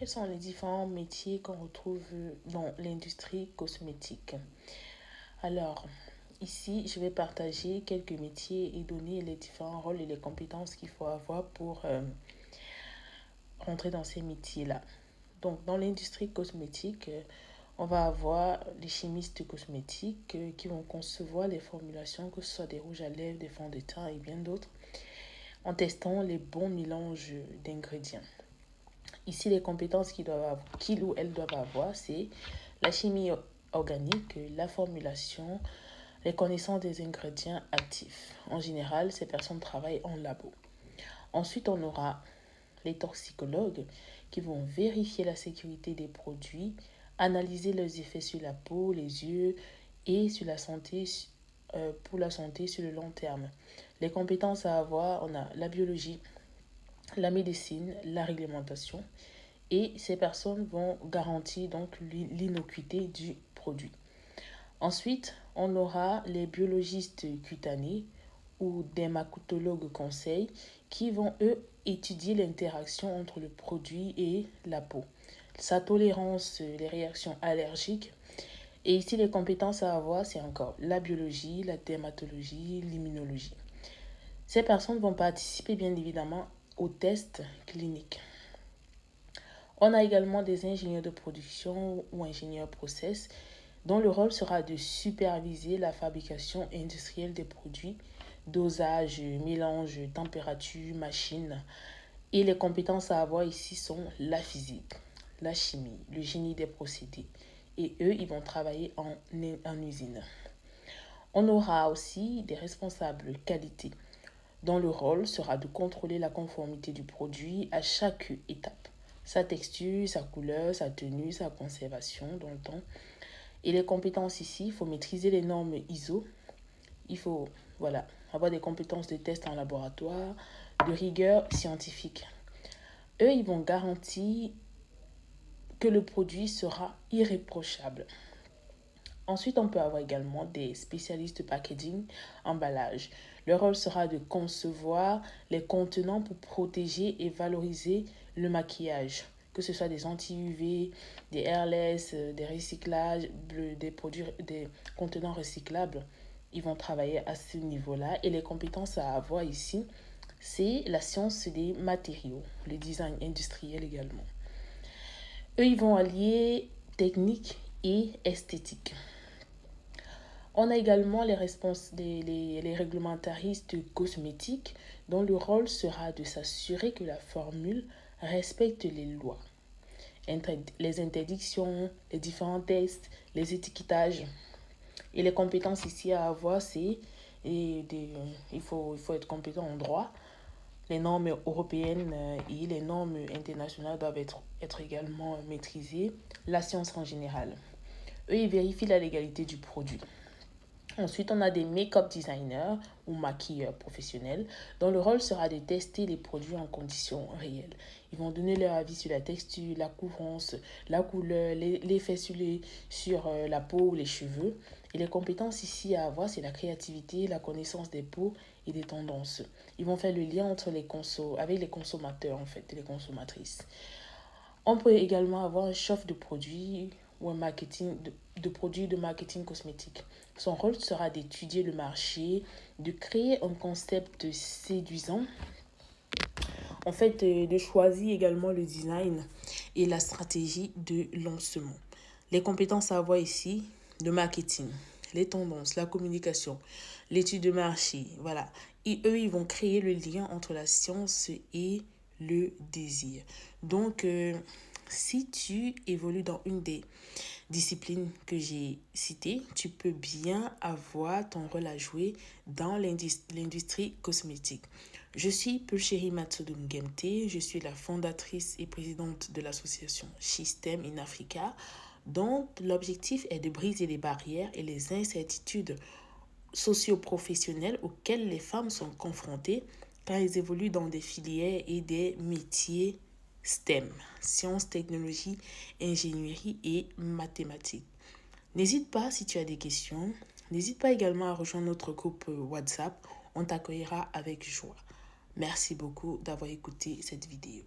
quels sont les différents métiers qu'on retrouve dans l'industrie cosmétique? Alors, ici, je vais partager quelques métiers et donner les différents rôles et les compétences qu'il faut avoir pour rentrer dans ces métiers-là. Donc, dans l'industrie cosmétique, on va avoir les chimistes cosmétiques qui vont concevoir les formulations, que ce soit des rouges à lèvres, des fonds de teint et bien d'autres, en testant les bons mélanges d'ingrédients. Ici, les compétences qu'il ou elle doivent avoir, c'est la chimie organique, la formulation, les connaissances des ingrédients actifs. En général, ces personnes travaillent en labo. Ensuite, on aura les toxicologues qui vont vérifier la sécurité des produits, analyser leurs effets sur la peau, les yeux et sur la santé, pour la santé sur le long terme. Les compétences à avoir, on a la biologie, la médecine, la réglementation, et ces personnes vont garantir donc l'innocuité du produit. Ensuite, on aura les biologistes cutanés ou dermatologues conseils qui vont, eux, étudier l'interaction entre le produit et la peau, sa tolérance, les réactions allergiques. Et ici, les compétences à avoir, c'est encore la biologie, la dermatologie, l'immunologie. Ces personnes vont participer bien évidemment aux tests cliniques. On a également des ingénieurs de production ou ingénieurs process dont le rôle sera de superviser la fabrication industrielle des produits, dosage, mélange, température, machine. Et les compétences à avoir ici sont la physique, la chimie, le génie des procédés. Et eux, ils vont travailler en usine. On aura aussi des responsables qualité dont le rôle sera de contrôler la conformité du produit à chaque étape. Sa texture, sa couleur, sa tenue, sa conservation dans le temps. Et les compétences ici, il faut maîtriser les normes ISO. Il faut avoir des compétences de test en laboratoire, de rigueur scientifique. Eux, ils vont garantir que le produit sera irréprochable. Ensuite, on peut avoir également des spécialistes packaging, emballage. Leur rôle sera de concevoir les contenants pour protéger et valoriser le maquillage, que ce soit des anti-UV, des airless, des recyclages, des contenants recyclables. Ils vont travailler à ce niveau-là. Et les compétences à avoir ici, c'est la science des matériaux, le design industriel également. Eux, ils vont allier technique et esthétique. On a également les réglementaristes cosmétiques dont le rôle sera de s'assurer que la formule respecte les lois, les interdictions, les différents tests, les étiquetages. Et les compétences ici à avoir, il faut être compétent en droit. Les normes européennes et les normes internationales doivent être également maîtrisées. La science en général. Eux, ils vérifient la légalité du produit. Ensuite, on a des make-up designers ou maquilleurs professionnels dont le rôle sera de tester les produits en conditions réelles. Ils vont donner leur avis sur la texture, la couvrance, la couleur, l'effet sur la peau ou les cheveux. Et les compétences ici à avoir, c'est la créativité, la connaissance des peaux et des tendances. Ils vont faire le lien entre avec les consommateurs en fait, et les consommatrices. On peut également avoir un chef de produits ou un marketing de produits de marketing cosmétique. Son rôle sera d'étudier le marché, de créer un concept séduisant, en fait, de choisir également le design et la stratégie de lancement. Les compétences à avoir ici, le marketing, les tendances, la communication, l'étude de marché, voilà. Et eux, ils vont créer le lien entre la science et le désir. Donc, si tu évolues dans une des disciplines que j'ai citées, tu peux bien avoir ton rôle à jouer dans l'industrie cosmétique. Je suis Pulchérie Matsoudou Ngemte, je suis la fondatrice et présidente de l'association SheSTEM in Africa, dont l'objectif est de briser les barrières et les incertitudes socio-professionnelles auxquelles les femmes sont confrontées quand elles évoluent dans des filières et des métiers STEM, sciences, technologies, ingénierie et mathématiques. N'hésite pas si tu as des questions. N'hésite pas également à rejoindre notre groupe WhatsApp. On t'accueillera avec joie. Merci beaucoup d'avoir écouté cette vidéo.